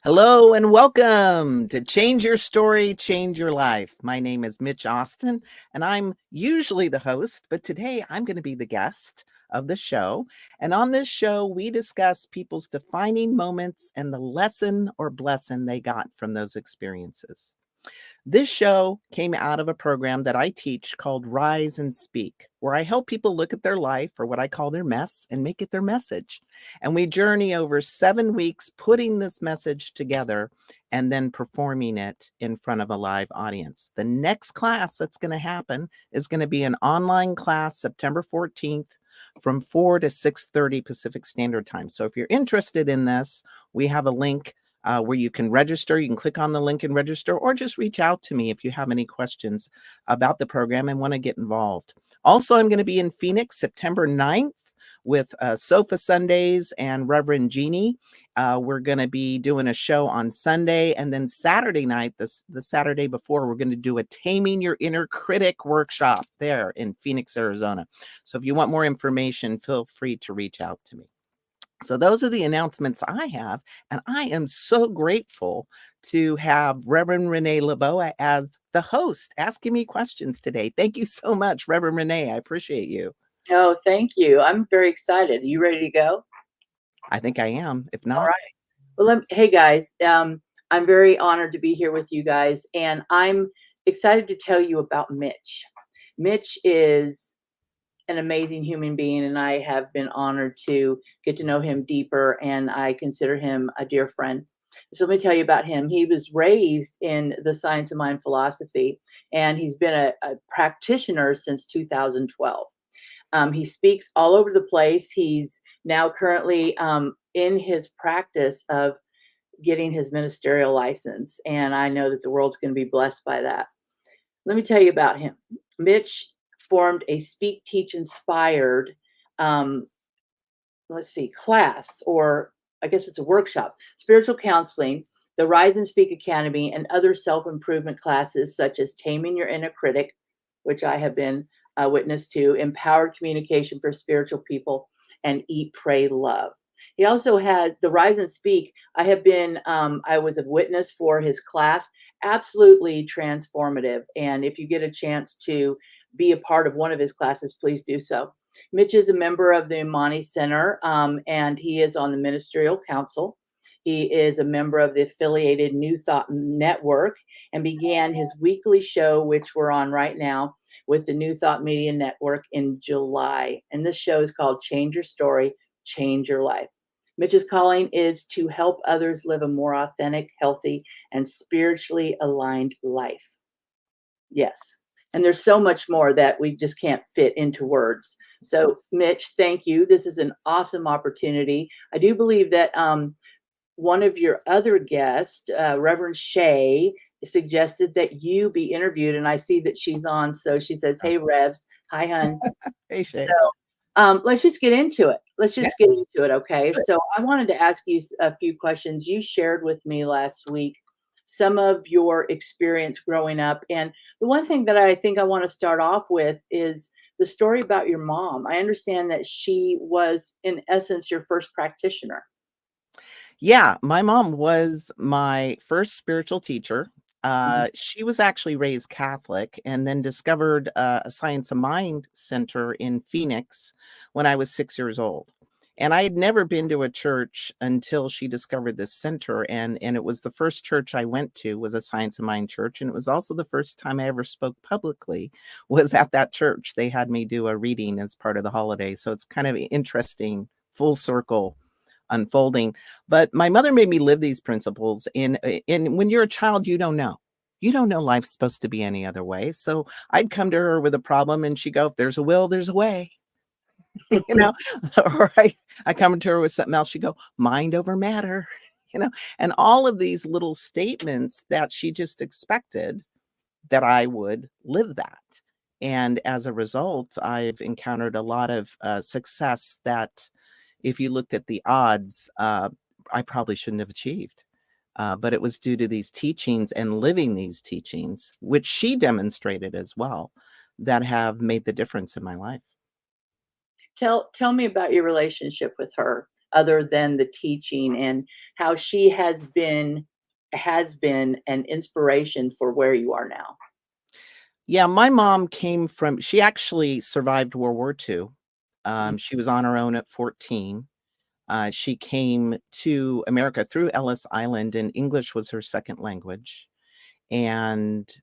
Hello and welcome to Change Your Story, Change Your Life. My name is Mitch Austin, and I'm usually the host, but today I'm going to be the guest of the show. And on this show, we discuss people's defining moments and the lesson or blessing they got from those experiences. This show came out of a program that I teach called Rise and Speak, where I help people look at their life or what I call their mess and make it their message. And we journey over 7 weeks putting this message together and then performing it in front of a live audience. The next class that's going to happen is going to be an online class September 14th from 4 to 6:30 Pacific Standard Time. So if you're interested in this, we have a link where you can register. You can click on the link and register, or just reach out to me if you have any questions about the program and want to get involved. Also, I'm going to be in Phoenix September 9th with Sofa Sundays and Reverend Jeannie. We're going to be doing a show on Sunday, and then Saturday night, the Saturday before, we're going to do a Taming Your Inner Critic workshop there in Phoenix, Arizona. So if you want more information, feel free to reach out to me. So those are the announcements I have, and I am so grateful to have Reverend Renée Leboa as the host asking me questions today. Thank you so much, Reverend Renée. I appreciate you. Oh, thank you. I'm very excited. Are you ready to go? I think I am. If All not, right. Well, hey guys, I'm very honored to be here with you guys, and I'm excited to tell you about Mitch. Mitch is an amazing human being, and I have been honored to get to know him deeper, and I consider him a dear friend. So let me tell you about him. He was raised in the science of mind philosophy, and he's been a practitioner since 2012. He speaks all over the place. He's now currently in his practice of getting his ministerial license, and I know that the world's going to be blessed by that. Let me tell you about him. Mitch formed a Speak, Teach, Inspired, um, class, or I guess it's a workshop, spiritual counseling, the Rise and Speak Academy, and other self-improvement classes such as Taming Your Inner Critic, which I have been a witness to, Empowered Communication for Spiritual People, and Eat, Pray, Love. He also had the Rise and Speak. I was a witness for his class, absolutely transformative. And if you get a chance to be a part of one of his classes, please do so. Mitch is a member of the Imani Center, and he is on the Ministerial Council. He is a member of the affiliated New Thought Network and began his weekly show, which we're on right now, with the New Thought Media Network in July. And this show is called Change Your Story, Change Your Life. Mitch's calling is to help others live a more authentic, healthy, and spiritually aligned life. Yes. And there's so much more that we just can't fit into words. So, Mitch, thank you. This is an awesome opportunity. I do believe that one of your other guests, Reverend Shay, suggested that you be interviewed, and I see that she's on. So she says, "Hey, Revs, hi, hun." hey, Shay. So let's just get into it. Get into it, okay? Good. So I wanted to ask you a few questions. You shared with me last week some of your experience growing up, and the one thing that I think I want to start off with is the story about your mom. I understand that she was, in essence, your first practitioner. Yeah, my mom was my first spiritual teacher. She was actually raised Catholic and then discovered a Science of Mind center in Phoenix when I was 6 years old. And I had never been to a church until she discovered this center. And it was the first church I went to was a Science of Mind church. And it was also the first time I ever spoke publicly was at that church. They had me do a reading as part of the holiday. So it's kind of interesting, full circle unfolding. But my mother made me live these principles. And when you're a child, you don't know. You don't know life's supposed to be any other way. So I'd come to her with a problem and she'd go, if there's a will, there's a way. you know, or I come to her with something else. She'd go, mind over matter, and all of these little statements that she just expected that I would live that. And as a result, I've encountered a lot of success that if you looked at the odds, I probably shouldn't have achieved. But it was due to these teachings and living these teachings, which she demonstrated as well, that have made the difference in my life. Tell me about your relationship with her. other than the teaching, and how she has been an inspiration for where you are now. Yeah, my mom she actually survived World War II. Mhm. She was on her own at 14. She came to America through Ellis Island, and English was her second language. And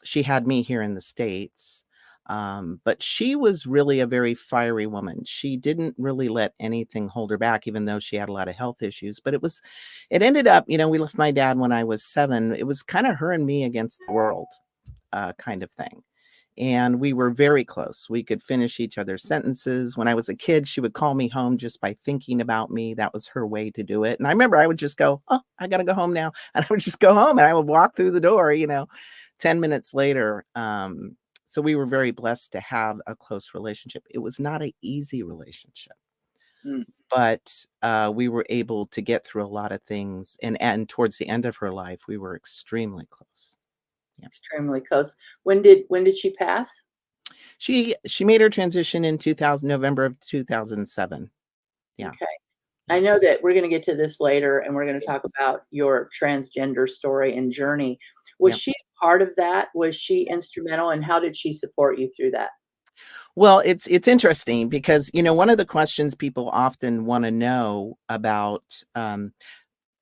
she had me here in the States. But she was really a very fiery woman. She didn't really let anything hold her back, even though she had a lot of health issues. But it ended up, we left my dad when I was 7. It was kind of her and me against the world, kind of thing. And we were very close. We could finish each other's sentences. When I was a kid, she would call me home just by thinking about me. That was her way to do it. And I remember I would just go, "Oh, I got to go home now." And I would just go home and I would walk through the door, 10 minutes later. So we were very blessed to have a close relationship. It was not an easy relationship, Mm. but we were able to get through a lot of things. And towards the end of her life, we were extremely close. Yeah. Extremely close. When did she pass? She made her transition in November of 2007. Yeah, Okay. yeah, I know that we're gonna get to this later, and we're gonna talk about your transgender story and journey. Was yeah. she part of that? Was she instrumental, and how did she support you through that? Well, it's interesting because, one of the questions people often wanna know about,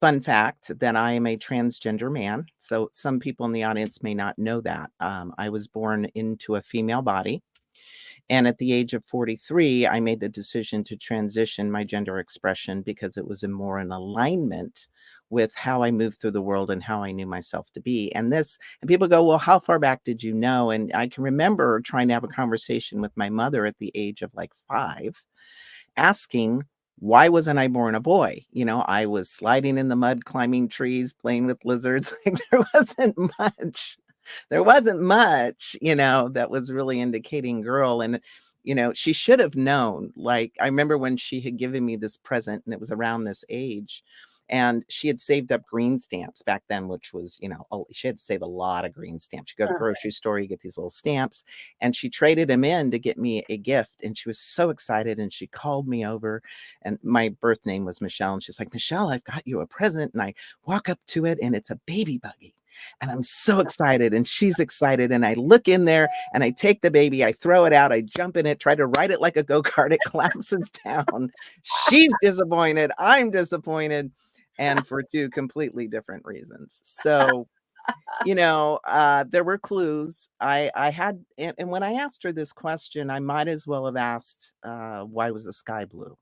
fun fact that I am a transgender man. So some people in the audience may not know that. I was born into a female body. And at the age of 43, I made the decision to transition my gender expression because it was more in alignment with how I moved through the world and how I knew myself to be. And people go, "Well, how far back did you know?" And I can remember trying to have a conversation with my mother at the age of like 5, asking, why wasn't I born a boy? I was sliding in the mud, climbing trees, playing with lizards. Like there wasn't much. There wasn't much, that was really indicating girl. And, she should have known. Like, I remember when she had given me this present, and it was around this age. And she had saved up green stamps back then, which was, she had to save a lot of green stamps. You go to the Uh, grocery store, you get these little stamps, and she traded them in to get me a gift. And she was so excited. And she called me over, and my birth name was Michelle. And she's like, "Michelle, I've got you a present." And I walk up to it, and it's a baby buggy. And I'm so excited, and she's excited. And I look in there and I take the baby, I throw it out, I jump in it, try to ride it like a go-kart. It collapses down. She's disappointed. I'm disappointed. And for 2 completely different reasons. So, there were clues. I had, and when I asked her this question, I might as well have asked, why was the sky blue?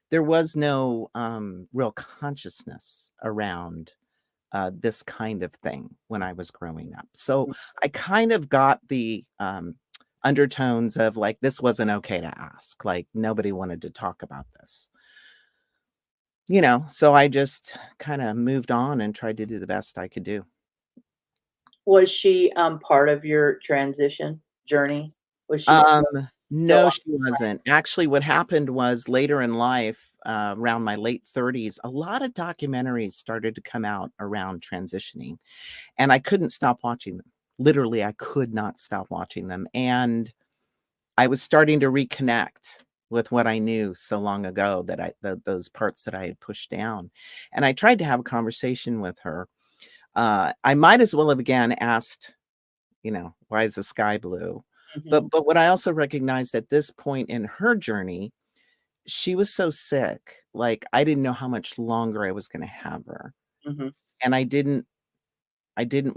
There was no real consciousness around this kind of thing when I was growing up. So I kind of got the undertones of like, this wasn't okay to ask. Like nobody wanted to talk about this. So I just kind of moved on and tried to do the best I could do. was she, part of your transition journey? Was she Um, still no, she wasn't. Actually, what happened was later in life, around my late 30s, a lot of documentaries started to come out around transitioning, and I couldn't stop watching them. Literally, I could not stop watching them. And I was starting to reconnect with what I knew so long ago that those parts that I had pushed down. And I tried to have a conversation with her. I might as well have again asked, why is the sky blue? Mhm, But what I also recognized at this point in her journey, she was so sick. Like I didn't know how much longer I was going to have her. mhm. And I didn't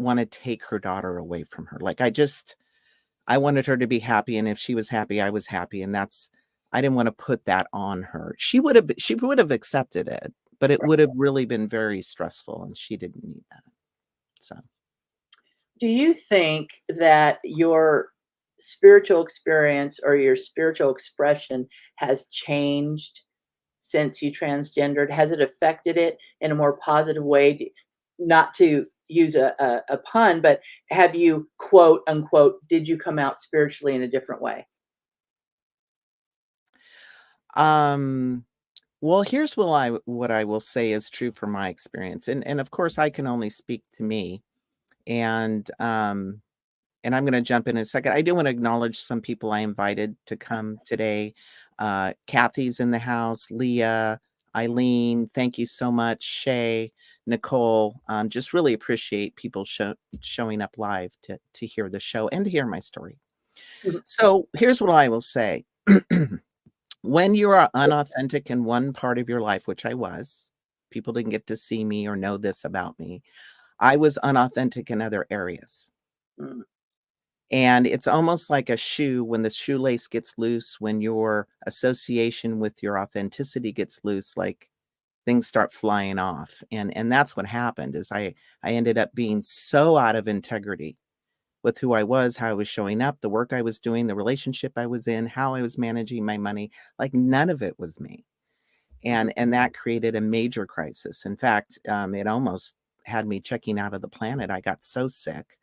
want to take her daughter away from her. Like I wanted her to be happy, and if she was happy, I was happy, and I didn't wanna put that on her. She would have accepted it, but it would have really been very stressful, and she didn't need that, so. Do you think that your spiritual experience or your spiritual expression has changed since you transgendered? Has it affected it in a more positive way? Not to use a pun, but have you, quote unquote, did you come out spiritually in a different way? Um, well, here's what I will say is true for my experience, and of course, I can only speak to me, and, and I'm gonna jump in a second. I do wanna acknowledge some people I invited to come today. Kathy's in the house, Leah, Eileen, thank you so much, Shay, Nicole. Just really appreciate people showing up live to hear the show and to hear my story. Mhm. So here's what I will say. When you are unauthentic in one part of your life, which I was, people didn't get to see me or know this about me. I was unauthentic in other areas. Mm. And it's almost like a shoe when the shoelace gets loose, when your association with your authenticity gets loose, like things start flying off. And that's what happened is I ended up being so out of integrity with who I was, how I was showing up, the work I was doing, the relationship I was in, how I was managing my money, like none of it was me. And that created a major crisis. In fact, it almost had me checking out of the planet. I got so sick.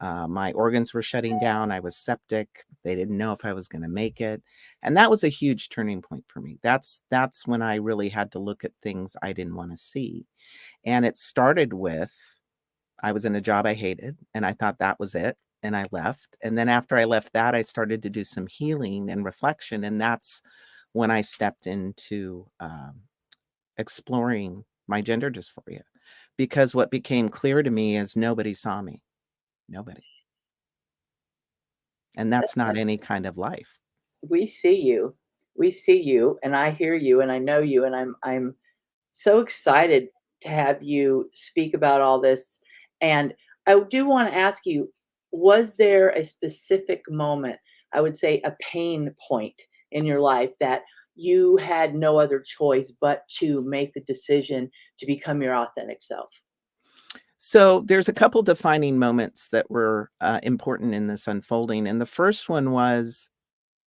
My organs were shutting down. I was septic. They didn't know if I was going to make it. And that was a huge turning point for me. That's when I really had to look at things I didn't want to see. And it started with I was in a job I hated and I thought that was it. And I left. And then after I left that, I started to do some healing and reflection. And that's when I stepped into exploring my gender dysphoria. Because what became clear to me is nobody saw me. Nobody. And that's not any kind of life. We see you. We see you, and I hear you, and I know you, and I'm so excited to have you speak about all this. And I do want to ask you, was there a specific moment, I would say a pain point in your life that you had no other choice but to make the decision to become your authentic self? So there's a couple defining moments that were important in this unfolding. And the first one was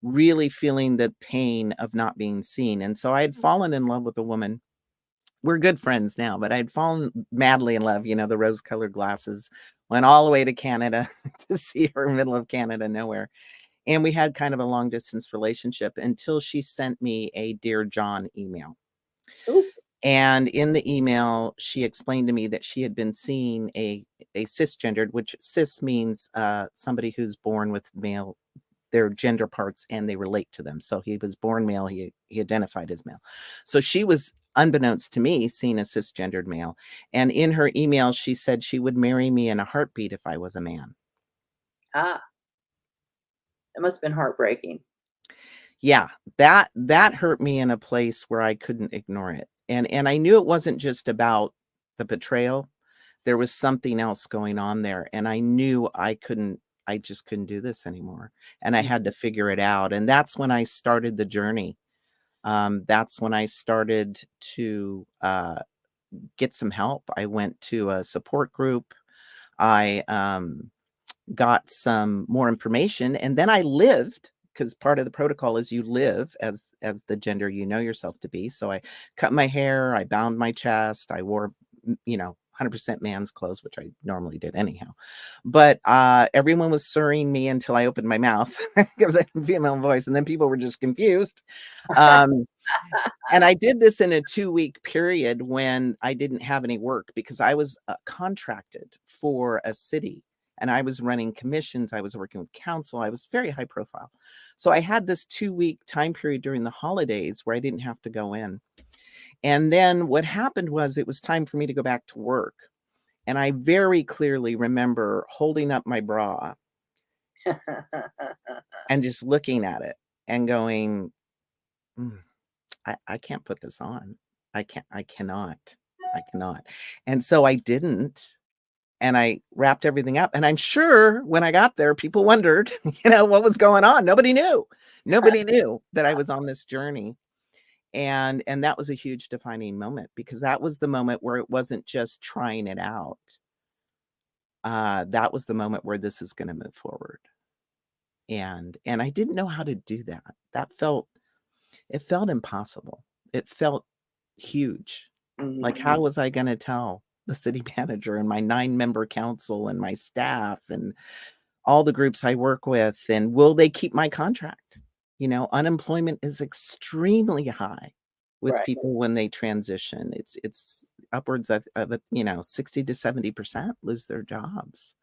really feeling the pain of not being seen. And so I had fallen in love with a woman. We're good friends now, but I'd fallen madly in love, the rose-colored glasses, went all the way to Canada to see her, middle of Canada, nowhere. And we had kind of a long distance relationship until she sent me a Dear John email. Ooh. And in the email, she explained to me that she had been seeing a cisgendered, which cis means somebody who's born with male, their gender parts, and they relate to them. So he was born male, he identified as male. So she was, unbeknownst to me, seeing a cisgendered male. And in her email, she said she would marry me in a heartbeat if I was a man. Ah, it must have been heartbreaking. Yeah, that hurt me in a place where I couldn't ignore it. And I knew it wasn't just about the betrayal. There was something else going on there, and I knew I just couldn't do this anymore, and I had to figure it out, and that's when I started the journey. That's when I started to, get some help. I went to a support group. I, got some more information, and then I lived, because part of the protocol is you live as the gender you know yourself to be. So I cut my hair, I bound my chest, I wore 100% man's clothes, which I normally did anyhow. But everyone was sirring me until I opened my mouth because I had a female voice, and then people were just confused. Um, and I did this in a 2-week period when I didn't have any work because I was contracted for a city and I was running commissions. I was working with council. I was very high profile. So I had this 2-week time period during the holidays where I didn't have to go in. And then what happened was it was time for me to go back to work. And I very clearly remember holding up my bra and just looking at it and going, "Mm, I can't put this on. I cannot. I cannot." And so I didn't. And I wrapped everything up. And I'm sure when I got there, people wondered, what was going on. Nobody knew. Nobody knew that I was on this journey. And that was a huge defining moment because that was the moment where it wasn't just trying it out. That was the moment where this is going to move forward. And I didn't know how to do that. It felt impossible. It felt huge. Like, how was I going to tell the city manager and my 9-member council and my staff and all the groups I work with, and will they keep my contract? Unemployment is extremely high with Right, people when they transition. It's upwards of 60 to 70% lose their jobs.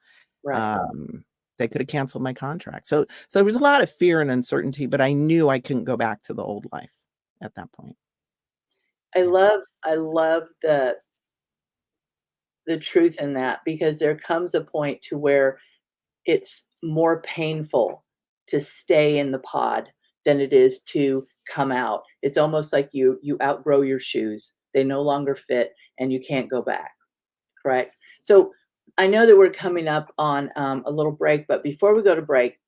right. Um, They could have canceled my contract. So there was a lot of fear and uncertainty, but I knew I couldn't go back to the old life at that point. I Yeah. love the truth in that, because there comes a point to where it's more painful to stay in the pod than it is to come out. It's almost like you outgrow your shoes. They no longer fit and you can't go back. Correct. So I know that we're coming up on a little break, but before we go to break,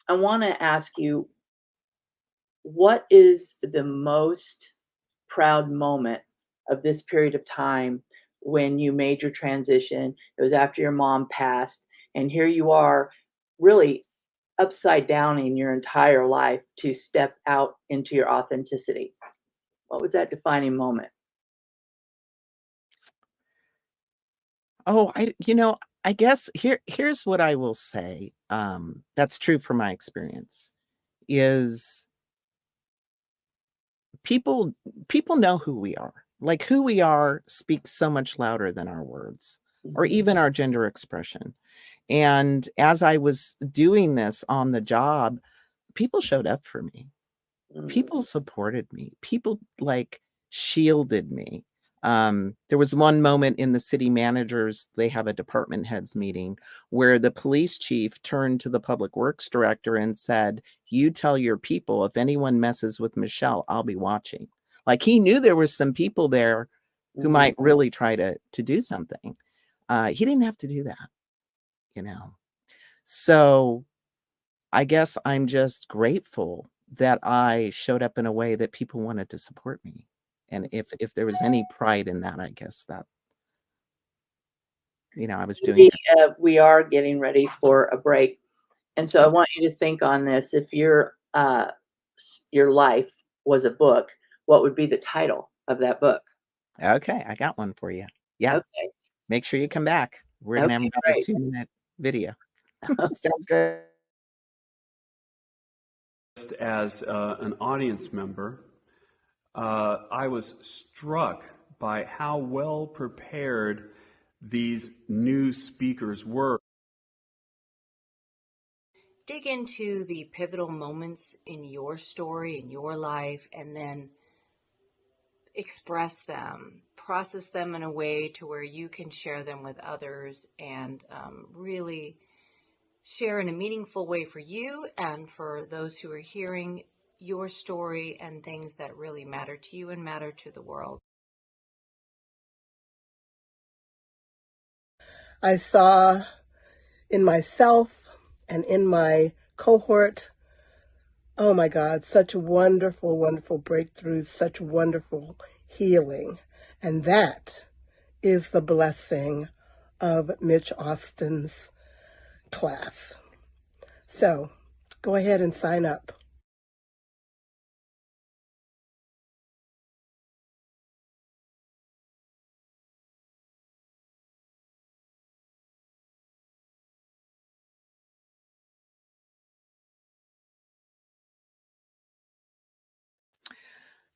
I want to ask you, what is the most proud moment of this period of time when you made your transition? It was after your mom passed, and here you are, really upside down in your entire life to step out into your authenticity. What was that defining moment? Oh, I guess here's what I will say, that's true from my experience, is people people know who we are. Like, who we are speaks so much louder than our words or Mhm. even our gender expression. And as I was doing this on the job, people showed up for me. Mm, People supported me. People, like, shielded me. There was one moment in the city managers, they have a department heads meeting, where the police chief turned to the public works director and said, "You tell your people if anyone messes with Michelle, I'll be watching." Like, he knew there were some people there who mhm. might really try to do something. He didn't have to do that, you know? So I guess I'm just grateful that I showed up in a way that people wanted to support me. And if there was any pride in that, I guess that, I was doing it. We are getting ready for a break. And so I Okay. want you to think on this. If your life was a book, what would be the title of that book? Okay, I got one for you. Yeah, Okay. make sure you come back. We're gonna have Okay, about a great. 2-minute video. Sounds good. As an audience member, I was struck by how well prepared these new speakers were. Dig into the pivotal moments in your story, in your life, and then express them, process them in a way to where you can share them with others and really share in a meaningful way for you and for those who are hearing your story and things that really matter to you and matter to the world. I saw in myself and in my cohort, oh my God, such wonderful, wonderful breakthroughs, such wonderful healing. And that is the blessing of Mitch Austin's class. So go ahead and sign up.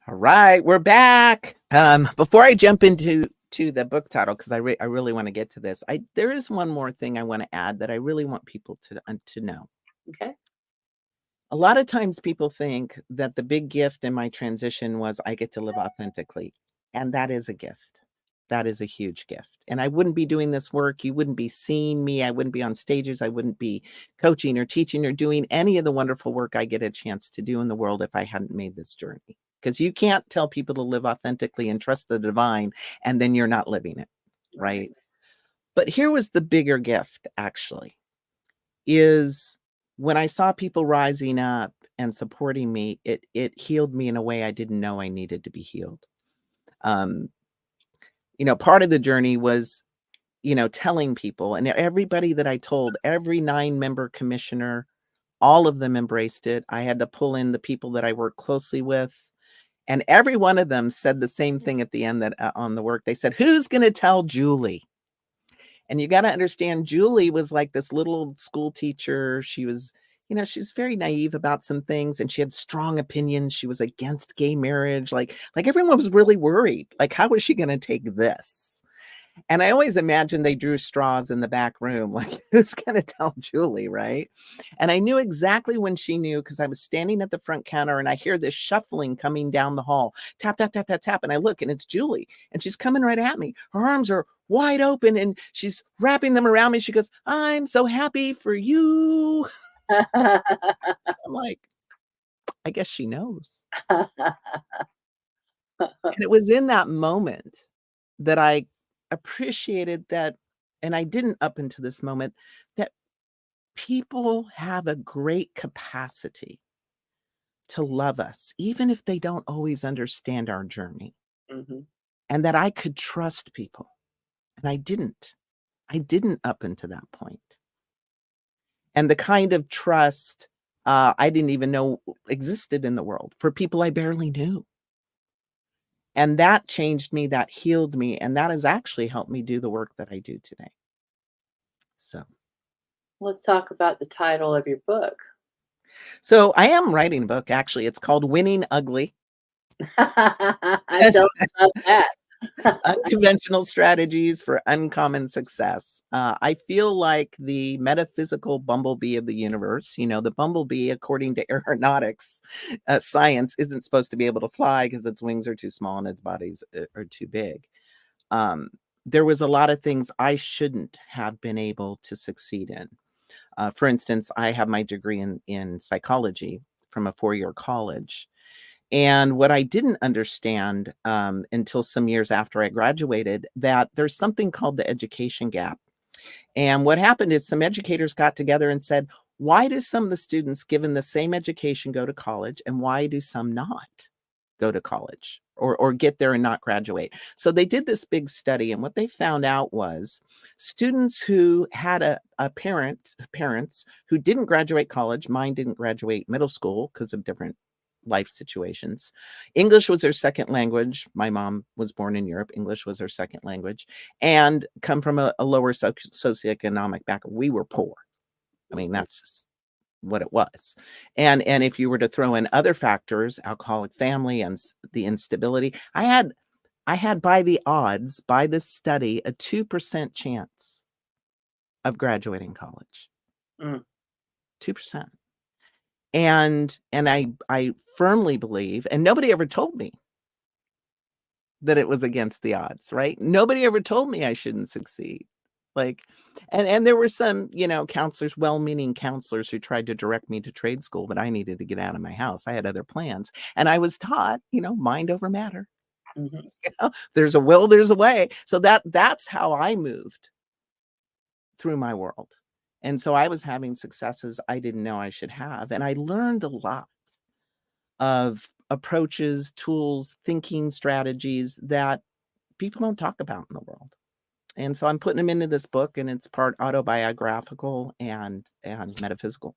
All right, we're back. Before I jump into the book title, because I really want to get to this, there is one more thing I want to add that I really want people to know. Okay. A lot of times people think that the big gift in my transition was I get to live authentically, and that is a gift. That is a huge gift. And I wouldn't be doing this work. You wouldn't be seeing me. I wouldn't be on stages. I wouldn't be coaching or teaching or doing any of the wonderful work I get a chance to do in the world if I hadn't made this journey. Because you can't tell people to live authentically and trust the divine, and then you're not living it, right? But here was the bigger gift, actually, is when I saw people rising up and supporting me, it healed me in a way I didn't know I needed to be healed. Um, part of the journey was, telling people, and everybody that I told, every 9-member commissioner, all of them embraced it. I had to pull in the people that I work closely with, and every one of them said the same thing at the end that on the work. They said, "Who's going to tell Julie?" And you got to understand, Julie was like this little school teacher. She was, she was very naive about some things, and she had strong opinions. She was against gay marriage. Like everyone was really worried. Like, how was she going to take this? And I always imagined they drew straws in the back room, like, who's gonna tell Julie, right? And I knew exactly when she knew because I was standing at the front counter and I hear this shuffling coming down the hall. Tap, tap, tap, tap, tap. And I look and it's Julie. And she's coming right at me. Her arms are wide open and she's wrapping them around me. She goes, "I'm so happy for you." I'm like, I guess she knows. And it was in that moment that I appreciated that, and I didn't up until this moment, that people have a great capacity to love us, even if they don't always understand our journey, Mhm. and that I could trust people. And I didn't. I didn't up until that point. And the kind of trust I didn't even know existed in the world for people I barely knew. And that changed me, that healed me, and that has actually helped me do the work that I do today. So Let's talk about the title of your book. so I am writing a book, actually. It's called Winning Ugly. I don't love that. Unconventional Strategies for Uncommon Success. I feel like the metaphysical bumblebee of the universe. You know, the bumblebee, according to aeronautics science, isn't supposed to be able to fly because its wings are too small and its bodies are too big. There was a lot of things I shouldn't have been able to succeed in. For instance, I have my degree in psychology from a 4-year college. And what I didn't understand until some years after I graduated, that there's something called the education gap. And what happened is some educators got together and said, why do some of the students given the same education go to college and why do some not go to college or get there and not graduate? So they did this big study, and what they found out was students who had parents who didn't graduate college, mine didn't graduate middle school because of different life situations. English was their second language. My mom was born in Europe. English was her second language, and come from a lower socioeconomic background. We were poor. I mean, that's just what it was. And if you were to throw in other factors, alcoholic family and the instability, I had by the odds, by this study, a 2% chance of graduating college. Mm. 2%. And I firmly believe, and nobody ever told me that it was against the odds, right? Nobody ever told me I shouldn't succeed. Like, and there were some, counselors, well-meaning counselors who tried to direct me to trade school, but I needed to get out of my house. I had other plans. And I was taught, mind over matter. Mhm. There's a will, there's a way. So that's how I moved through my world. And so I was having successes I didn't know I should have. And I learned a lot of approaches, tools, thinking strategies that people don't talk about in the world. And so I'm putting them into this book, and it's part autobiographical and metaphysical.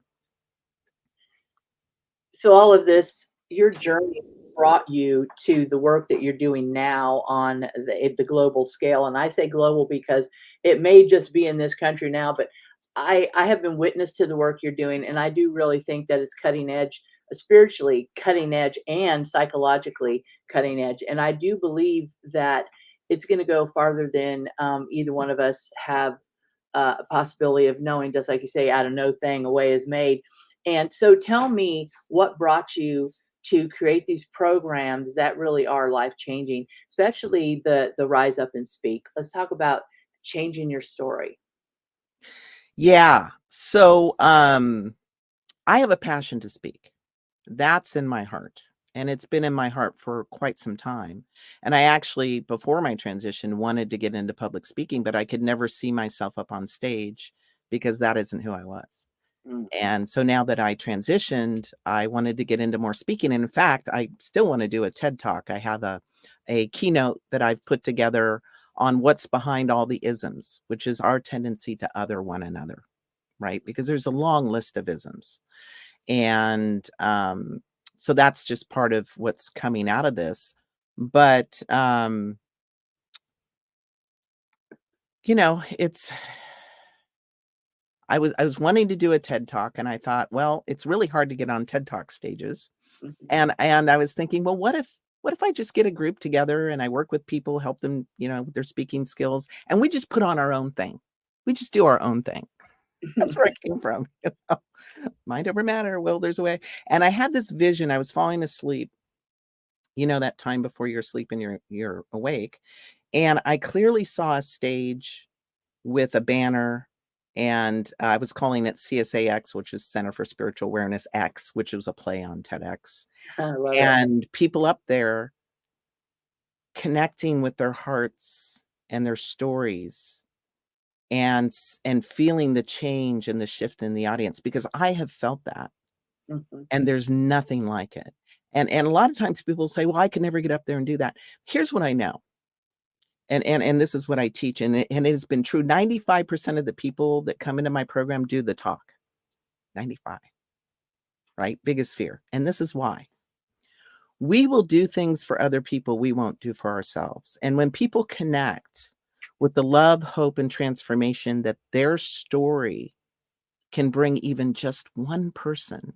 So all of this, your journey brought you to the work that you're doing now on the global scale. And I say global because it may just be in this country now, but I have been witness to the work you're doing, and I do really think that it's cutting edge, spiritually cutting edge and psychologically cutting edge. And I do believe that it's going to go farther than either one of us have a possibility of knowing, just like you say, out of no thing a way is made. And so tell me what brought you to create these programs that really are life changing, especially the Rise Up and Speak. Let's talk about changing your story. Yeah. So I have a passion to speak. That's in my heart. And it's been in my heart for quite some time. And I actually, before my transition, wanted to get into public speaking, but I could never see myself up on stage because that isn't who I was. Mm. And so now that I transitioned, I wanted to get into more speaking. And in fact, I still want to do a TED Talk. I have a keynote that I've put together on what's behind all the isms, which is our tendency to other one another, right? Because there's a long list of isms. And so that's just part of what's coming out of this. But, it's, I was wanting to do a TED Talk, and I thought, well, it's really hard to get on TED Talk stages. Mhm. And I was thinking, well, what if what if I just get a group together and I work with people, help them, with their speaking skills, and we just put on our own thing. We just do our own thing. That's where it came from. Mind over matter, will there's a way. And I had this vision. I was falling asleep, that time before you're asleep and you're awake. And I clearly saw a stage with a banner, and I was calling it CSAX, which is Center for Spiritual Awareness X, which was a play on TEDx. I love it. And people up there connecting with their hearts and their stories and feeling the change and the shift in the audience, because I have felt that. Mhm. And there's nothing like it. And a lot of times people say, well, I can never get up there and do that. Here's what I know. And this is what I teach. And it has been true. 95% of the people that come into my program do the talk. 95, right? Biggest fear. And this is why. We will do things for other people we won't do for ourselves. And when people connect with the love, hope, and transformation that their story can bring even just one person,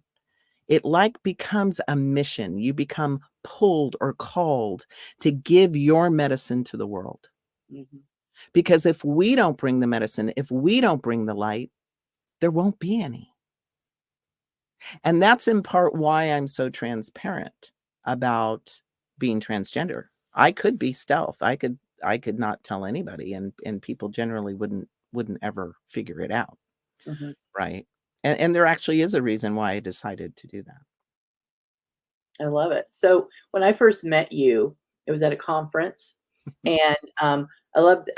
it becomes a mission. You become pulled or called to give your medicine to the world. Mhm. Because if we don't bring the medicine, if we don't bring the light, there won't be any. And that's in part why I'm so transparent about being transgender. I could be stealth. I could not tell anybody, and people generally wouldn't ever figure it out. Mhm. Right. And there actually is a reason why I decided to do that. I love it. So when I first met you, it was at a conference, and I loved.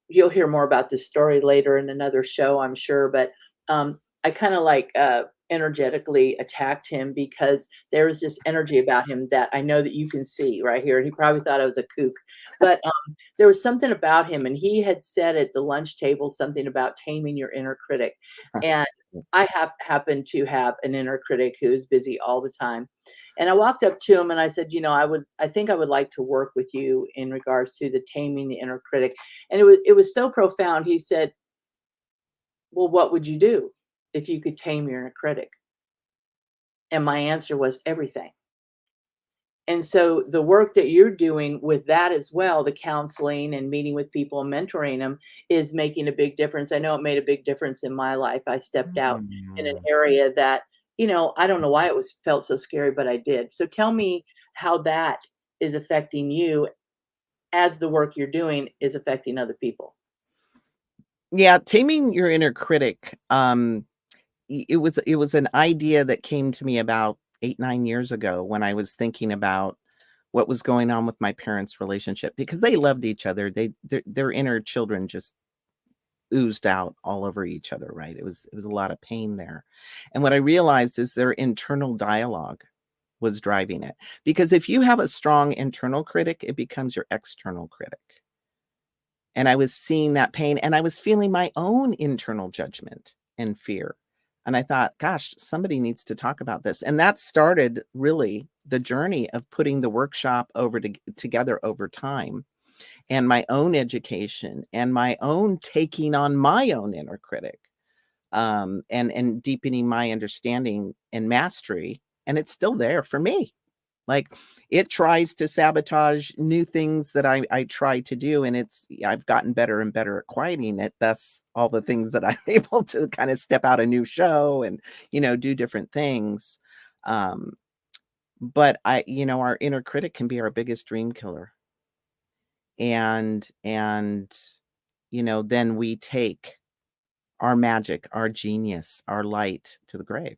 You'll hear more about this story later in another show, I'm sure. But I kind of energetically attacked him because there was this energy about him that I know that you can see right here. And he probably thought I was a kook, but there was something about him, and he had said at the lunch table something about taming your inner critic, and I happen to have an inner critic who's busy all the time. And I walked up to him and I said, I think I would like to work with you in regards to the taming the inner critic. And it was so profound. He said, well, what would you do if you could tame your inner critic? And my answer was everything. And so the work that you're doing with that as well, the counseling and meeting with people and mentoring them, is making a big difference. I know it made a big difference in my life. I stepped out in an area that, I don't know why it felt so scary, but I did. So tell me how that is affecting you as the work you're doing is affecting other people. Yeah, taming your inner critic. It was an idea that came to me about 8-9 years ago when I was thinking about what was going on with my parents' relationship, because they loved each other. Their inner children just oozed out all over each other, right? It was a lot of pain there. And what I realized is their internal dialogue was driving it. Because if you have a strong internal critic, it becomes your external critic. And I was seeing that pain, and I was feeling my own internal judgment and fear. And I thought, gosh, somebody needs to talk about this. And that started really the journey of putting the workshop together over time, and my own education and my own taking on my own inner critic, and deepening my understanding and mastery. And it's still there for me. Like, it tries to sabotage new things that I try to do, and I've gotten better and better at quieting it. That's all the things that I'm able to kind of step out a new show and, do different things. But our inner critic can be our biggest dream killer. And then we take our magic, our genius, our light to the grave.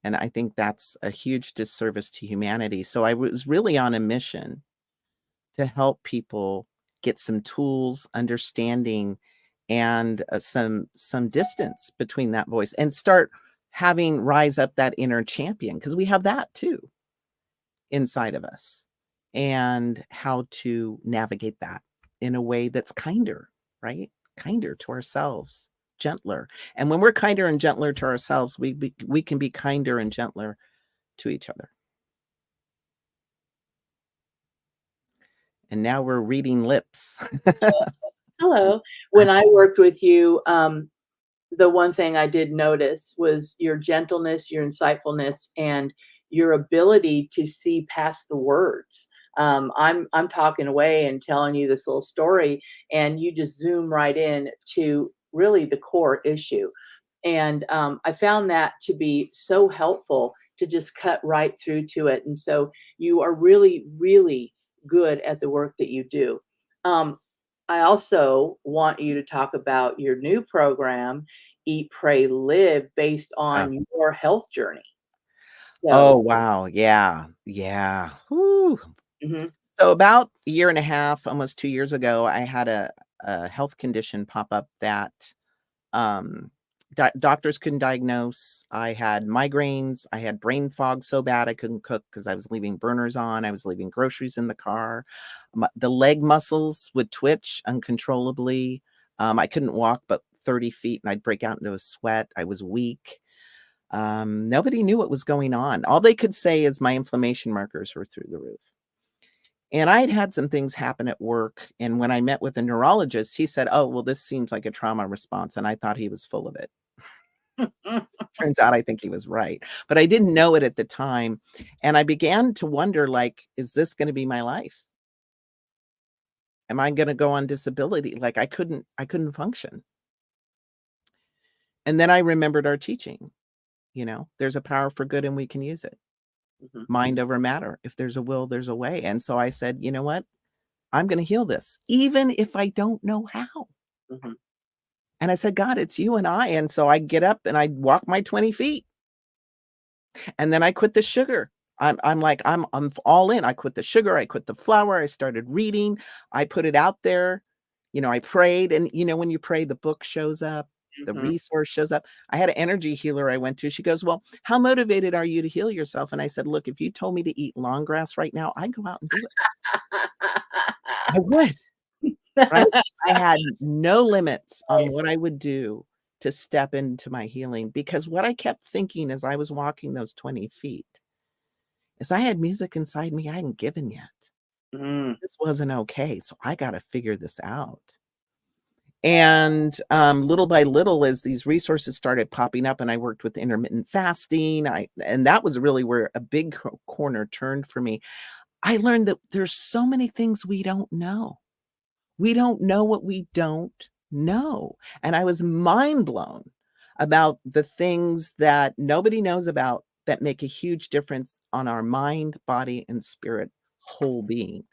And I think that's a huge disservice to humanity. So I was really on a mission to help people get some tools, understanding, and some distance between that voice, and start having rise up that inner champion, because we have that too inside of us, and how to navigate that in a way that's kinder, right? Kinder to ourselves, gentler. And when we're kinder and gentler to ourselves, we can be kinder and gentler to each other. And now we're reading lips. Hello. When I worked with you, the one thing I did notice was your gentleness, your insightfulness, and your ability to see past the words. I'm talking away and telling you this little story, and you just zoom right in to really the core issue. And I found that to be so helpful to just cut right through to it. And so you are really, really good at the work that you do. I also want you to talk about your new program, Eat, Pray, Live, based Uh, on your health journey. So, oh, wow. Yeah. Yeah. Whew. mhm, So about a year and a half, almost 2 years ago, I had a health condition pop up that um, doctors couldn't diagnose. I had migraines. I had brain fog so bad I couldn't cook because I was leaving burners on. I was leaving groceries in the car. The leg muscles would twitch uncontrollably. I couldn't walk but 30 feet and I'd break out into a sweat. I was weak. Nobody knew what was going on. All they could say is my inflammation markers were through the roof. And I had some things happen at work, and when I met with a neurologist, he said, "Oh, well, this seems like a trauma response," and I thought he was full of it. Turns out I think he was right, but I didn't know it at the time, and I began to wonder, like, is this gonna be my life? Am I gonna go on disability? Like, I couldn't function. And then I remembered our teaching, there's a power for good and we can use it. mhm, Mind over matter. If there's a will, there's a way, and so I said, "You know what? I'm gonna heal this, even if I don't know how." mhm. And I said, "God, it's you and I." And so I get up and I walk my 20 feet. And then I quit the sugar. I'm like, I'm all in. I quit the sugar, I quit the flour, I started reading, I put it out there. I prayed, and when you pray, the book shows up, the Mhm. resource shows up. I had an energy healer I went to. She goes, "Well, how motivated are you to heal yourself?" And I said, "Look, if you told me to eat long grass right now, I'd go out and do it. I would." Right? I had no limits on what I would do to step into my healing, because what I kept thinking as I was walking those 20 feet is I had music inside me I hadn't given yet. Mm, This wasn't okay, so I gotta figure this out. And, little by little, as these resources started popping up and I worked with intermittent fasting, and that was really where a big corner turned for me. I learned that there's so many things we don't know. We don't know what we don't know. And I was mind blown about the things that nobody knows about that make a huge difference on our mind, body, and spirit whole being.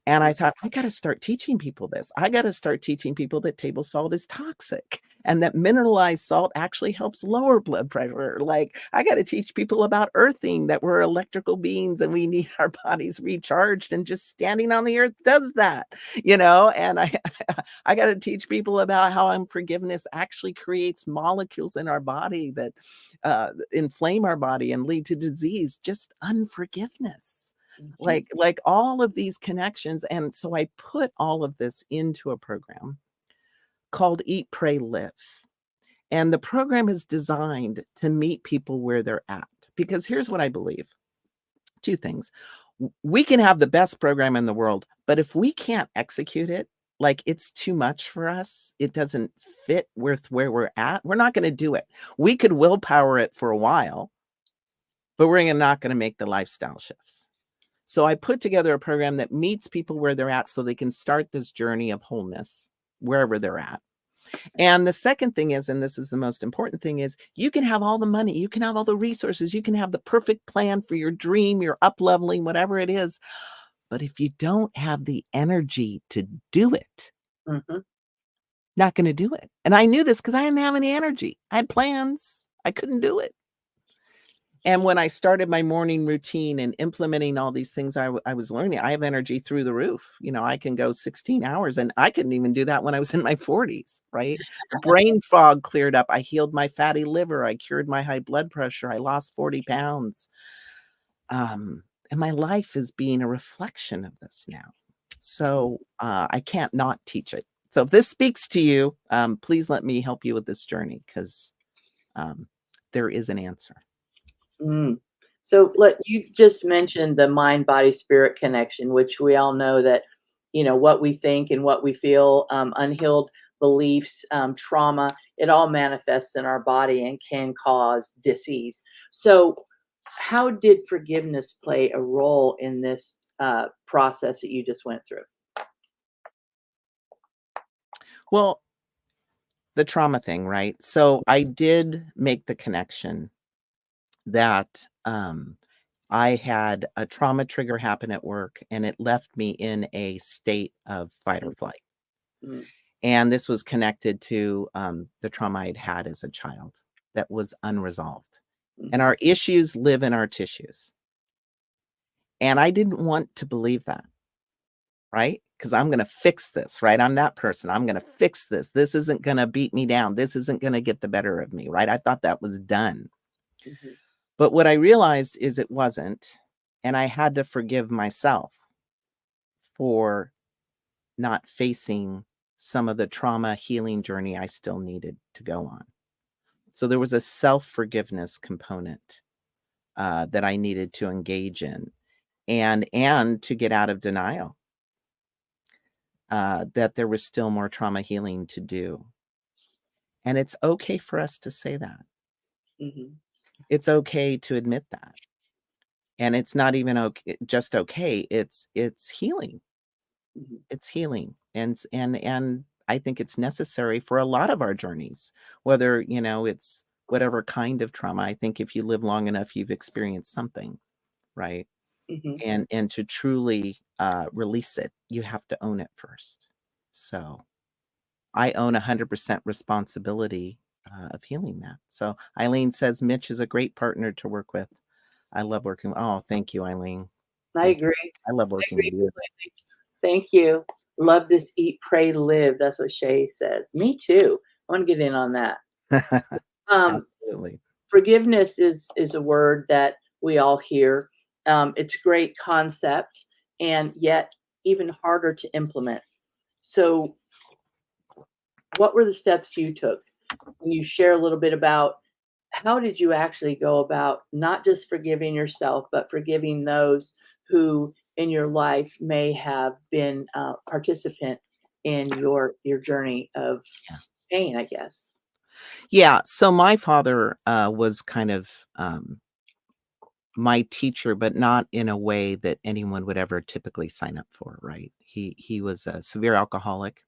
And I thought, I got to start teaching people this. I got to start teaching people that table salt is toxic and that mineralized salt actually helps lower blood pressure. Like, I got to teach people about earthing, that we're electrical beings and we need our bodies recharged, and just standing on the earth does that, and I got to teach people about how unforgiveness actually creates molecules in our body that inflame our body and lead to disease. Just unforgiveness, mhm, like all of these connections. And so I put all of this into a program called Eat, Pray, Live. And the program is designed to meet people where they're at. Because here's what I believe: two things. We can have the best program in the world, but if we can't execute it, like it's too much for us, it doesn't fit with where we're at, we're not going to do it. We could willpower it for a while, but we're not going to make the lifestyle shifts. So I put together a program that meets people where they're at so they can start this journey of wholeness wherever they're at. And the second thing is, and this is the most important thing, is you can have all the money, you can have all the resources, you can have the perfect plan for your dream, your up leveling, whatever it is. But if you don't have the energy to do it, mhm. not going to do it. And I knew this because I didn't have any energy. I had plans, I couldn't do it. And when I started my morning routine and implementing all these things I was learning, I have energy through the roof. I can go 16 hours, and I couldn't even do that when I was in my 40s, right? The brain fog cleared up. I healed my fatty liver. I cured my high blood pressure. I lost 40 pounds. And my life is being a reflection of this now. So I can't not teach it. So if this speaks to you, please let me help you with this journey, because there is an answer. Mm. So you just mentioned the mind, body, spirit connection, which we all know that, what we think and what we feel, unhealed beliefs, trauma, it all manifests in our body and can cause disease. So how did forgiveness play a role in this process that you just went through? Well, the trauma thing, right? So I did make the connection that I had a trauma trigger happen at work, and it left me in a state of fight or flight. Mm, And this was connected to the trauma I'd had as a child that was unresolved. And mhm, our issues live in our tissues. And I didn't want to believe that, right? Because I'm going to fix this, right? I'm that person. I'm going to fix this. This isn't going to beat me down. This isn't going to get the better of me, right? I thought that was done. mhm, But what I realized is it wasn't. And I had to forgive myself for not facing some of the trauma healing journey I still needed to go on. So there was a self-forgiveness component that I needed to engage in and to get out of denial that there was still more trauma healing to do. And it's okay for us to say that. mhm, It's okay to admit that. And it's not even just okay. It's healing. mhm. It's healing. And I think it's necessary for a lot of our journeys, whether, it's whatever kind of trauma. I think if you live long enough, you've experienced something, right? Mhm. And to truly release it, you have to own it first. So I own 100% responsibility of healing that. So Eileen says Mitch is a great partner to work with. I love working. Oh, thank you, Eileen. I Thank you. agree. I love I working agree with you. completely. Thank you. Love this eat, pray, live. That's what Shay says. Me too. I want to get in on that. Um, Absolutely. Forgiveness is a word that we all hear. It's a great concept, and yet even harder to implement. So, what were the steps you took? Can you share a little bit about how did you actually go about not just forgiving yourself, but forgiving those who in your life may have been a participant in your journey of Yeah. pain, I guess? Yeah. So my father was kind of my teacher, but not in a way that anyone would ever typically sign up for, right? He was a severe alcoholic.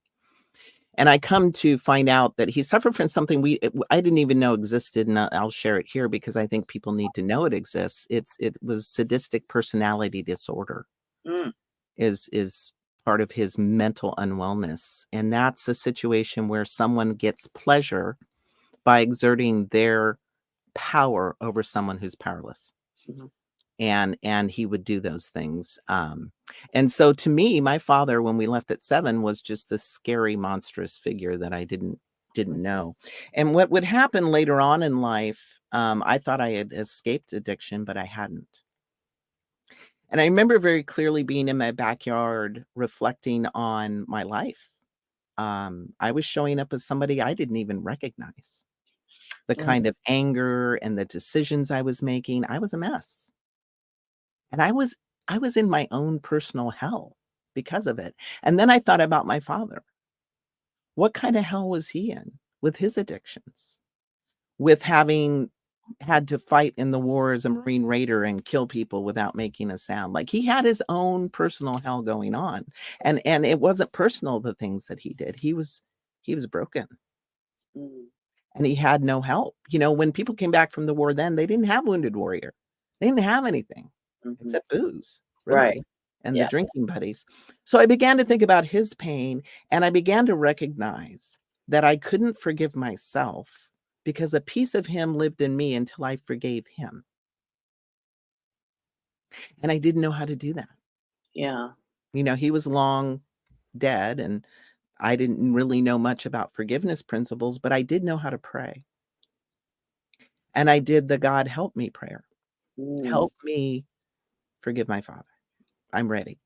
And I come to find out that he suffered from something I didn't even know existed, and I'll share it here because I think people need to know it exists. It was sadistic personality disorder Mm, is part of his mental unwellness, and that's a situation where someone gets pleasure by exerting their power over someone who's powerless. mhm, And he would do those things. And so to me, my father, when we left at 7, was just this scary, monstrous figure that I didn't mhm, know. And what would happen later on in life, I thought I had escaped addiction, but I hadn't. And I remember very clearly being in my backyard reflecting on my life. I was showing up as somebody I didn't even recognize. The mm, kind of anger and the decisions I was making, I was a mess. And I was in my own personal hell because of it. And then I thought about my father. What kind of hell was he in with his addictions? With having had to fight in the war as a Marine Raider and kill people without making a sound. Like, he had his own personal hell going on. And it wasn't personal, the things that he did. He was broken, mm, and he had no help. When people came back from the war then, they didn't have Wounded Warrior. They didn't have anything mhm. except booze, Right. really, and the Yeah. drinking buddies. So I began to think about his pain, and I began to recognize that I couldn't forgive myself because a piece of him lived in me until I forgave him. And I didn't know how to do that. Yeah. He was long dead, and I didn't really know much about forgiveness principles, but I did know how to pray. And I did the God help me prayer. Mm, Help me forgive my father. I'm ready.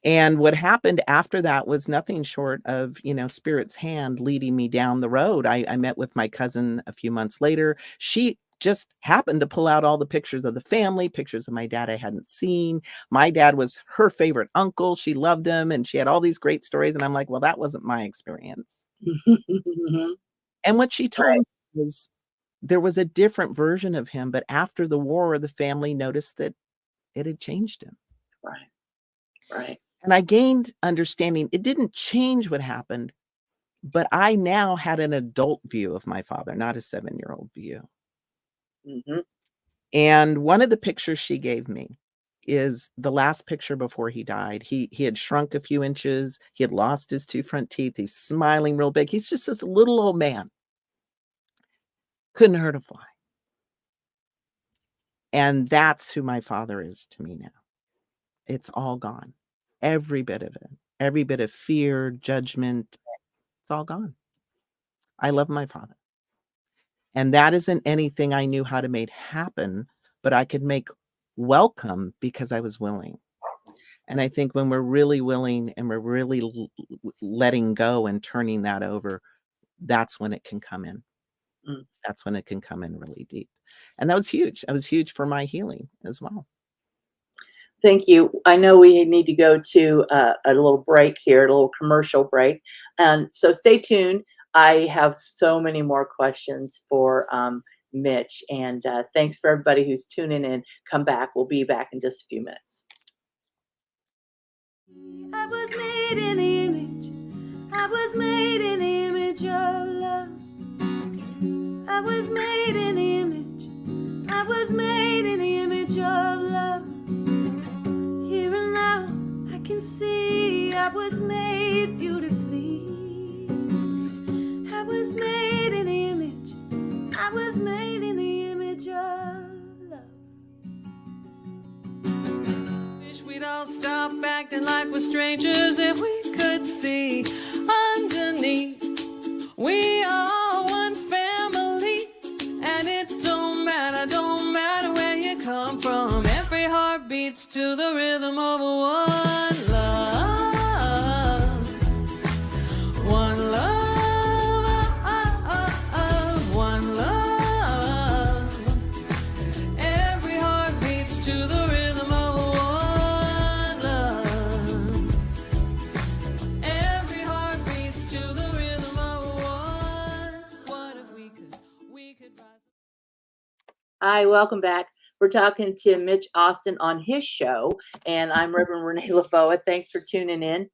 And what happened after that was nothing short of, Spirit's hand leading me down the road. I met with my cousin a few months later. She just happened to pull out all the pictures of the family, pictures of my dad I hadn't seen. My dad was her favorite uncle. She loved him, and she had all these great stories. And I'm like, well, that wasn't my experience. mhm. And what she told Right. me was, there was a different version of him, but after the war, the family noticed that it had changed him. Right. Right. And I gained understanding. It didn't change what happened, but I now had an adult view of my father, not a 7-year-old view. Mm-hmm. And one of the pictures she gave me is the last picture before he died. He had shrunk a few inches. He had lost his 2 front teeth. He's smiling real big. He's just this little old man. Couldn't hurt a fly. And that's who my father is to me now. It's all gone. Every bit of it. Every bit of fear, judgment, it's all gone. I love my father. And that isn't anything I knew how to make happen, but I could make welcome because I was willing. And I think when we're really willing and we're really letting go and turning that over, that's when it can come in. Mm. That's when it can come in really deep. And that was huge. That was huge for my healing as well. Thank you. I know we need to go to a little break here, a little commercial break. And so stay tuned. I have so many more questions for Mitch. And thanks for everybody who's tuning in. Come back. We'll be back in just a few minutes. I was made in the image. I was made in the image of love. I was made in the image. I was made in the image of love. Here and now I can see I was made beautifully. I was made in the image. I was made in the image of love. Wish we'd all stop acting like we're strangers if we could see underneath. We are one family, and it don't matter where you come from. Every heart beats to the rhythm of one love, one love, one love. Every heart beats to the rhythm of one love. Every heart beats to the rhythm of one. What if we could rise? Hi, welcome back. We're talking to Mitch Austin on his show, and I'm Reverend Renée Leboa. Thanks for tuning in.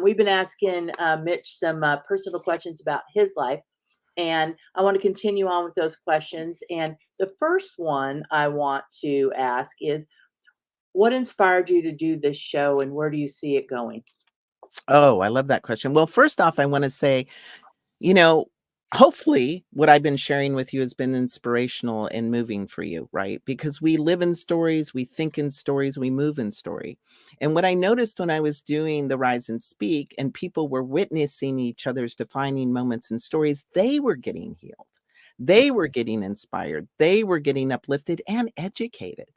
We've been asking Mitch some personal questions about his life, and I want to continue on with those questions. And the first one I want to ask is, what inspired you to do this show, and where do you see it going? Oh, I love that question. Well, first off, I want to say, hopefully what I've been sharing with you has been inspirational and moving for you, right? Because we live in stories, we think in stories, we move in story. And what I noticed when I was doing the Rise and Speak and people were witnessing each other's defining moments and stories, they were getting healed. They were getting inspired. They were getting uplifted and educated.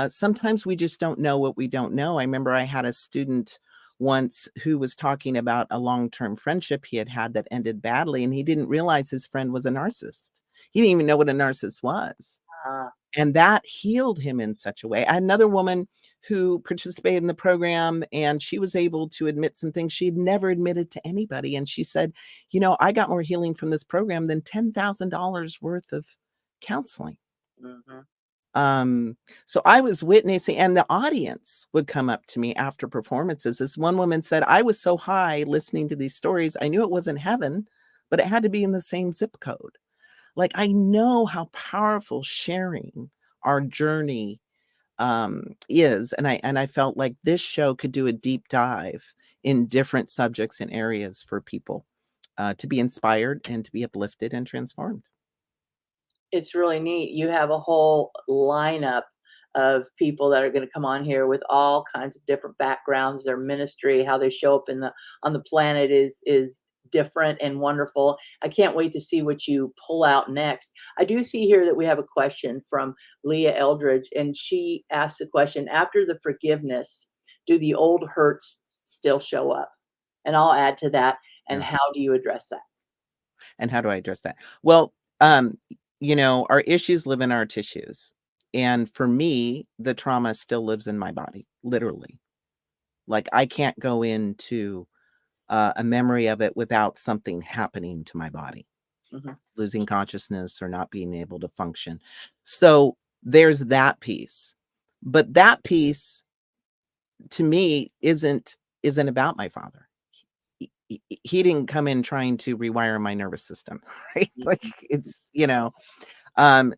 Sometimes we just don't know what we don't know. I remember I had a student once who was talking about a long-term friendship he had that ended badly, and he didn't realize his friend was a narcissist. He didn't even know what a narcissist was. And that healed him in such a way. I had another woman who participated in the program, and she was able to admit some things she'd never admitted to anybody. And she said, I got more healing from this program than $10,000 worth of counseling. Mm-hmm. So I was witnessing, and the audience would come up to me after performances. This one woman said, I was so high listening to these stories. I knew it wasn't heaven, but it had to be in the same zip code. Like, I know how powerful sharing our journey is. And I felt like this show could do a deep dive in different subjects and areas for people to be inspired and to be uplifted and transformed. It's really neat. You have a whole lineup of people that are going to come on here with all kinds of different backgrounds. Their ministry, how they show up on the planet is different and wonderful. I can't wait to see what you pull out next. I do see here that we have a question from Leah Eldridge, and she asks the question, after the forgiveness, do the old hurts still show up? And I'll add to that. And how do you address that? And how do I address that? Well, our issues live in our tissues. And for me, the trauma still lives in my body, literally. Like, I can't go into a memory of it without something happening to my body. Mhm. losing consciousness or not being able to function. So there's that piece. But that piece to me isn't about my father. He didn't come in trying to rewire my nervous system, right? Like it's, um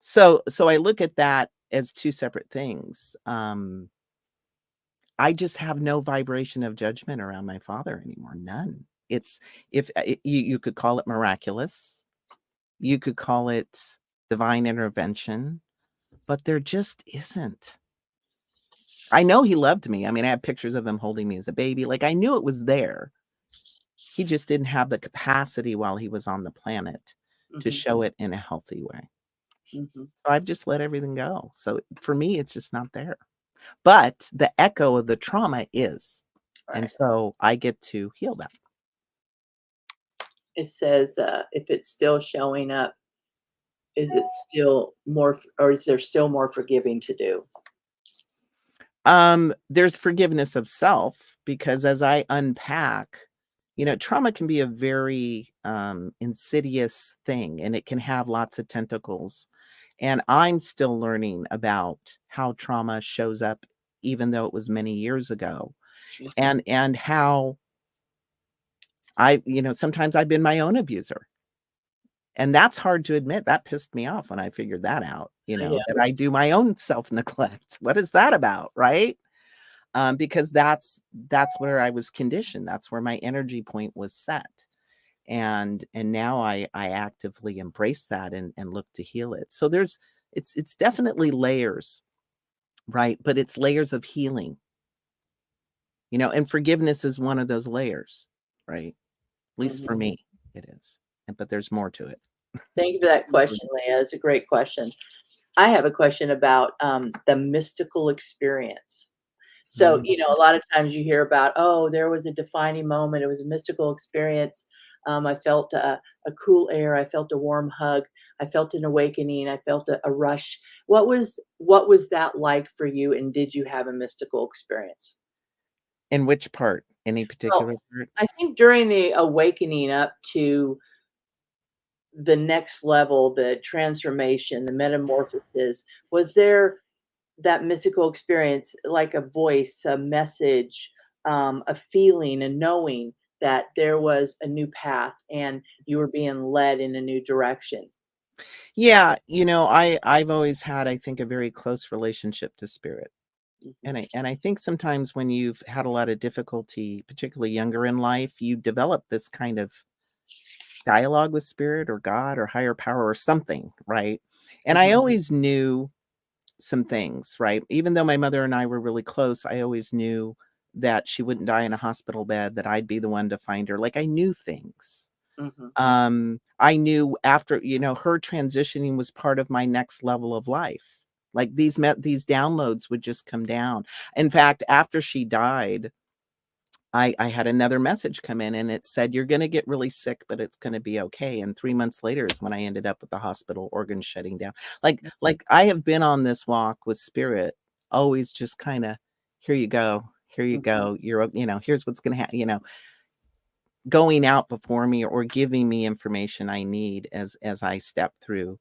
so I look at that as two separate things. I just have no vibration of judgment around my father anymore. None. It's if you could call it miraculous, you could call it divine intervention, but there just isn't. I know he loved me. I mean, I have pictures of him holding me as a baby. Like I knew it was there. He just didn't have the capacity while he was on the planet to Mhm. show it in a healthy way. Mhm. So I've just let everything go. So for me, it's just not there. But the echo of the trauma is. And Right. so I get to heal that. It says, if it's still showing up, is it still more, or is there still more forgiving to do? There's forgiveness of self because as I unpack, trauma can be a very insidious thing and it can have lots of tentacles. And I'm still learning about how trauma shows up, even though it was many years ago, and how sometimes I've been my own abuser. And that's hard to admit. That pissed me off when I figured that out, Yeah. that I do my own self-neglect. What is that about, right? Because that's where I was conditioned. That's where my energy point was set. And now I actively embrace that and look to heal it. So it's definitely layers, right? But it's layers of healing, and forgiveness is one of those layers, right? At least for Mhm. me, it is. But there's more to it. Thank you for that question, Leah. It's a great question. I have a question about the mystical experience. So, a lot of times you hear about, oh, there was a defining moment. It was a mystical experience. I felt a cool air. I felt a warm hug. I felt an awakening. I felt a rush. What was that like for you? And did you have a mystical experience? In which part? Any Well, particular part? I think during the awakening up to the next level, the transformation, the metamorphosis, was there that mystical experience, like a voice, a message, a feeling, a knowing that there was a new path and you were being led in a new direction? Yeah, I've always had, I think, a very close relationship to spirit. Mhm. And I think sometimes when you've had a lot of difficulty, particularly younger in life, you develop this kind of dialogue with spirit or God or higher power or something, right? And I Mhm. always knew some things, right? Even though my mother and I were really close, I always knew that she wouldn't die in a hospital bed, that I'd be the one to find her. Like I knew things. Mhm. I knew after, her transitioning was part of my next level of life. Like these downloads would just come down. In fact, after she died, I had another message come in and it said, "You're gonna get really sick, but it's gonna be okay." And 3 months later is when I ended up at the hospital, organs shutting down. Like I have been on this walk with spirit, always just kinda, "Here you go. Here you Mhm. go. Here's what's gonna happen," going out before me or giving me information I need as I step through,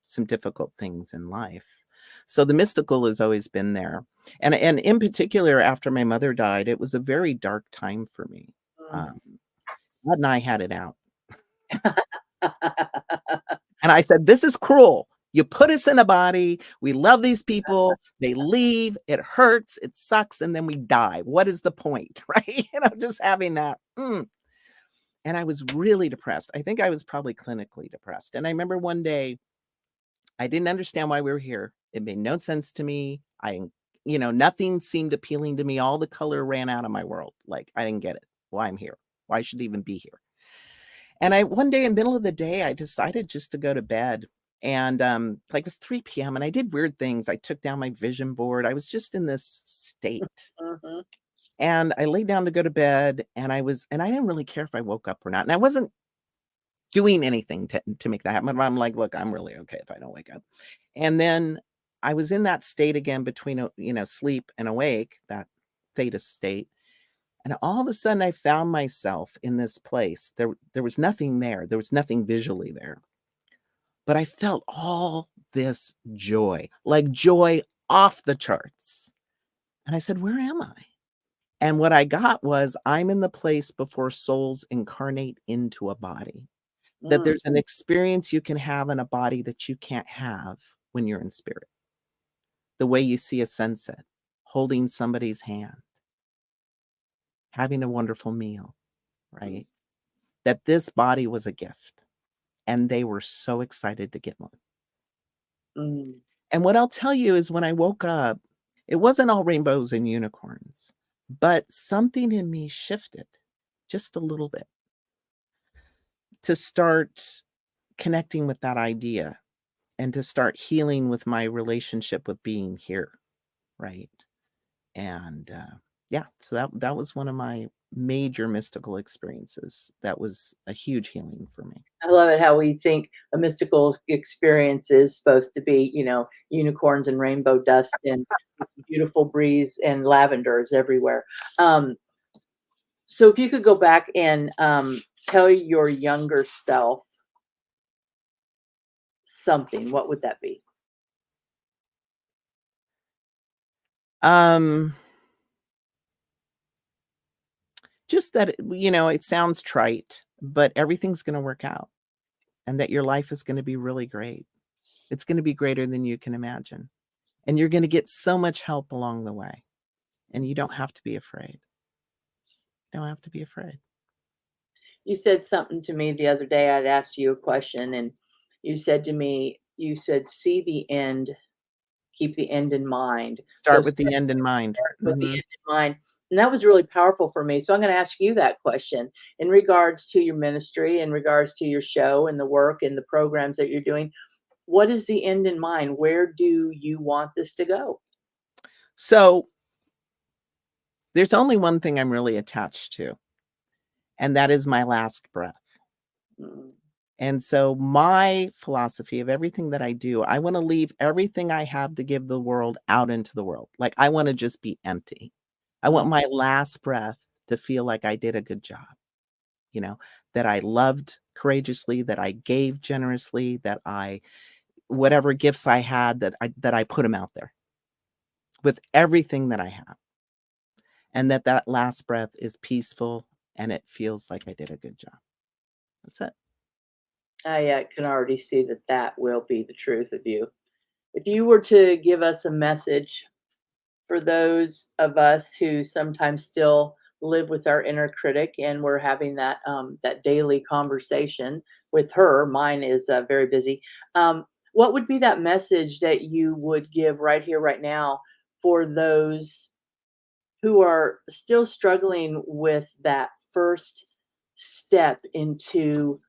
some difficult things in life. So the mystical has always been there. And in particular, after my mother died, it was a very dark time for me. Mm. Um, God and I had it out. And I said, "This is cruel. You put us in a body. We love these people. They leave. It hurts. It sucks. And then we die. What is the point?" Right? Just having that. And I was really depressed. I think I was probably clinically depressed. And I remember one day, I didn't understand why we were here. It made no sense to me. Nothing seemed appealing to me. All the color ran out of my world. Like, I didn't get it. Why I'm here. Why I should even be here. And one day in the middle of the day, I decided just to go to bed. And like it was 3 p.m. and I did weird things. I took down my vision board. I was just in this state. Mhm. And I laid down to go to bed and I didn't really care if I woke up or not. And I wasn't doing anything to make that happen. But I'm like, look, I'm really okay if I don't wake up. And then I was in that state again between, sleep and awake, that theta state. And all of a sudden I found myself in this place. There was nothing there. There was nothing visually there. But I felt all this joy, like joy off the charts. And I said, "Where am I?" And what I got was, I'm in the place before souls incarnate into a body. That Mm, there's an experience you can have in a body that you can't have when you're in spirit. The way you see a sunset, holding somebody's hand, having a wonderful meal, mm, right? That this body was a gift, and they were so excited to get one. mm. And what I'll tell you is when I woke up, it wasn't all rainbows and unicorns, but something in me shifted just a little bit to start connecting with that idea and to start healing with my relationship with being here, right? And yeah, so that was one of my major mystical experiences. That was a huge healing for me. I love it how we think a mystical experience is supposed to be, unicorns and rainbow dust and this beautiful breeze and lavenders everywhere. Um, so if you could go back and tell your younger self something, what would that be? Um, just that it sounds trite, but everything's going to work out, and that your life is going to be really great. It's going to be greater than you can imagine, and you're going to get so much help along the way, and you don't have to be afraid. You don't have to be afraid. You said something to me the other day. I'd asked you a question, and you said to me, you said, see the end, keep the end in mind. So Start with the end in mind. start with the Mhm. end in mind. And that was really powerful for me. So I'm going to ask you that question in regards to your ministry, in regards to your show and the work and the programs that you're doing. What is the end in mind? Where do you want this to go? So there's only one thing I'm really attached to, and that is my last breath. Mm, And so my philosophy of everything that I do, I want to leave everything I have to give the world out into the world. Like I want to just be empty. I mm, want my last breath to feel like I did a good job, you know, that I loved courageously, that I gave generously, that I whatever gifts I had that I put them out there with everything that I have. And that last breath is peaceful and it feels like I did a good job. That's it. I can already see that that will be the truth of you. If you were to give us a message for those of us who sometimes still live with our inner critic and we're having that daily conversation with her, mine is very busy. What would be that message that you would give right here right now for those who are still struggling with that first step into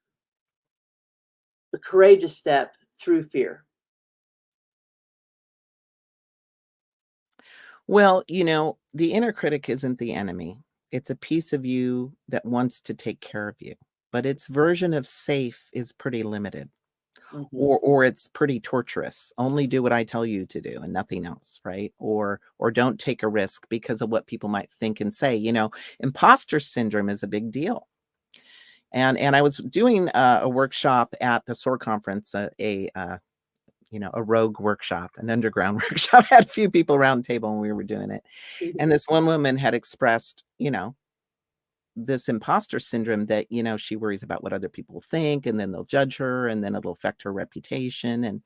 the courageous step through fear? Well, the inner critic isn't the enemy. It's a piece of you that wants to take care of you, but its version of safe is pretty limited, Hmm. or it's pretty torturous. Only do what I tell you to do and nothing else, right? Or don't take a risk because of what people might think and say. Imposter syndrome is a big deal. And I was doing a workshop at the SOAR conference, a rogue workshop, an underground workshop. I had a few people around the table when we were doing it. And this one woman had expressed, this imposter syndrome that, she worries about what other people think and then they'll judge her and then it'll affect her reputation.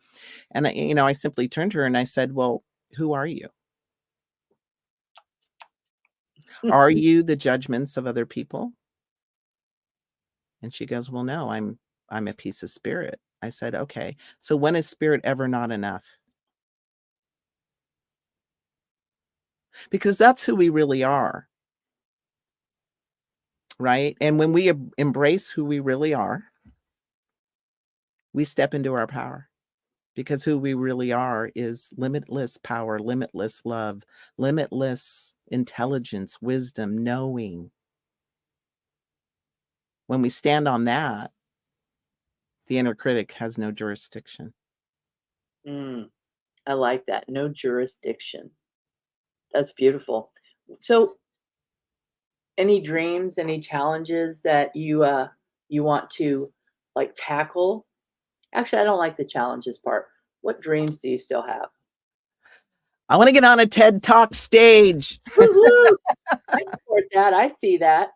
And I simply turned to her and I said, "Well, who are you? Are you the judgments of other people?" And she goes, "Well, no, I'm a piece of spirit." I said, "Okay. So when is spirit ever not enough?" Because that's who we really are. Right? And when we embrace who we really are, we step into our power because who we really are is limitless power, limitless love, limitless intelligence, wisdom, knowing. When we stand on that, the inner critic has no jurisdiction. Mm, I like that. No jurisdiction. That's beautiful. So, any dreams, any challenges that you want to like tackle? Actually, I don't like the challenges part. What dreams do you still have? I want to get on a TED Talk stage Woo-hoo! I support that. I see that.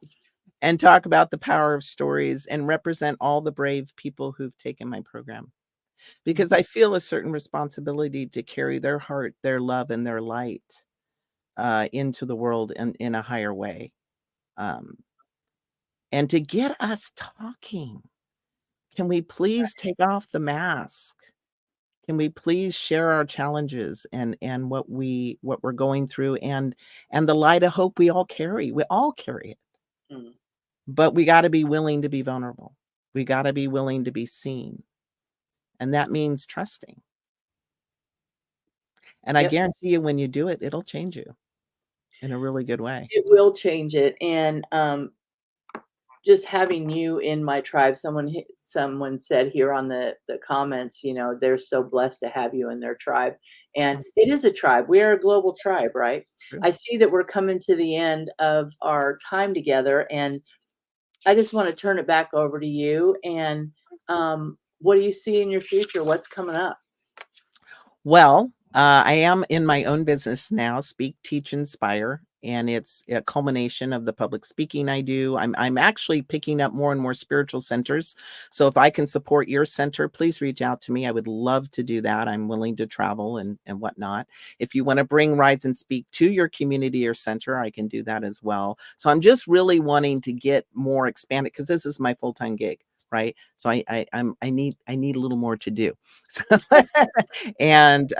and talk about the power of stories and represent all the brave people who've taken my program. Because I feel a certain responsibility to carry their heart, their love, and their light into the world in a higher way. And to get us talking, can we please take off the mask? Can we please share our challenges and what we're going through and the light of hope we all carry? We all carry it. Mm. But we got to be willing to be vulnerable. We got to be willing to be seen. And that means trusting. And I Yep. guarantee you when you do it, it'll change you in a really good way. It will change it. And just having you in my tribe, someone said here on the comments, you know, they're so blessed to have you in their tribe. And it is a tribe. We are a global tribe, right? True. I see that we're coming to the end of our time together, and I just want to turn it back over to you. And what do you see in your future? What's coming up? Well, I am in my own business now, Speak, Teach, Inspire, and it's a culmination of the public speaking I do. I'm actually picking up more and more spiritual centers. So if I can support your center, please reach out to me. I would love to do that. I'm willing to travel and whatnot. If you want to bring Rise and Speak to your community or center, I can do that as well. So I'm just really wanting to get more expanded because this is my full-time gig. Right. So I need a little more to do. So, and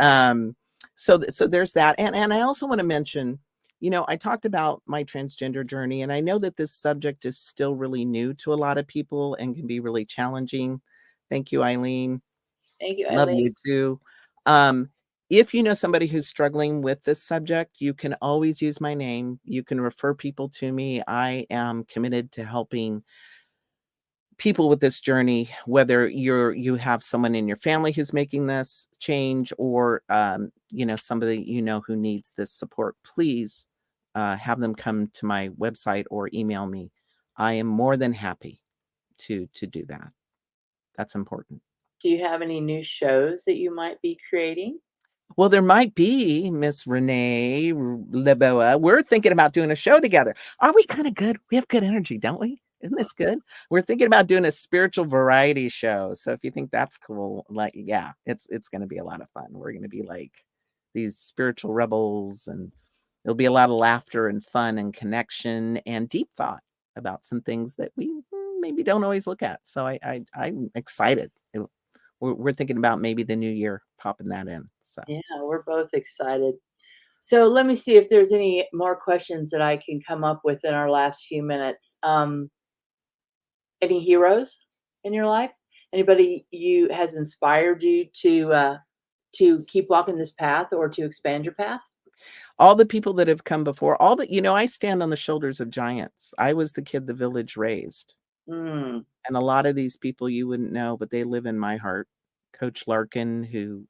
so there's that. And I also want to mention, you know, I talked about my transgender journey, and I know that this subject is still really new to a lot of people and can be really challenging. Thank you, Eileen. Thank you, Love Eileen. you too. If you know somebody who's struggling with this subject, you can always use my name. You can refer people to me. I am committed to helping people with this journey, whether you have someone in your family who's making this change or you know, somebody you know who needs this support, please have them come to my website or email me. I am more than happy to do that. That's important. Do you have any new shows that you might be creating? Well, there might be, Miss Renée Leboa. We're thinking about doing a show together. Are we kind of good? We have good energy, don't we? Isn't this good? We're thinking about doing a spiritual variety show. So if you think that's cool, like, yeah, it's going to be a lot of fun. We're going to be like these spiritual rebels, and there'll be a lot of laughter and fun and connection and deep thought about some things that we maybe don't always look at. So I'm excited. We're thinking about maybe the new year popping that in. So Yeah, we're both excited. So let me see if there's any more questions that I can come up with in our last few minutes. Any heroes in your life? Anybody you has inspired you to keep walking this path or to expand your path? all the people that have come before, all that, you know, I stand on the shoulders of giants. I was the kid the village raised. Mm. And a lot of these people you wouldn't know, but they live in my heart. Coach Larkin, who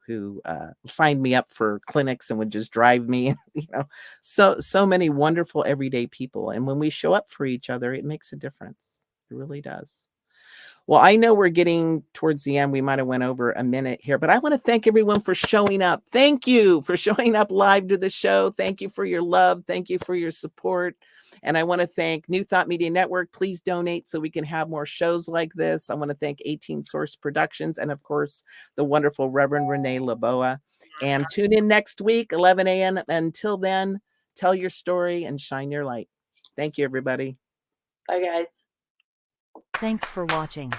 signed me up for clinics and would just drive me, you know, so many wonderful everyday people. And when we show up for each other, it makes a difference. It really does. Well, I know we're getting towards the end. We might have went over a minute here, but I want to thank everyone for showing up. Thank you for showing up live to the show. Thank you for your love. Thank you for your support. And I want to thank New Thought Media Network. Please donate so we can have more shows like this. I want to thank 18 Source Productions and, of course, the wonderful Reverend Renée Leboa. And tune in next week, 11 a.m. Until then, tell your story and shine your light. Thank you, everybody. Bye, guys. Thanks for watching.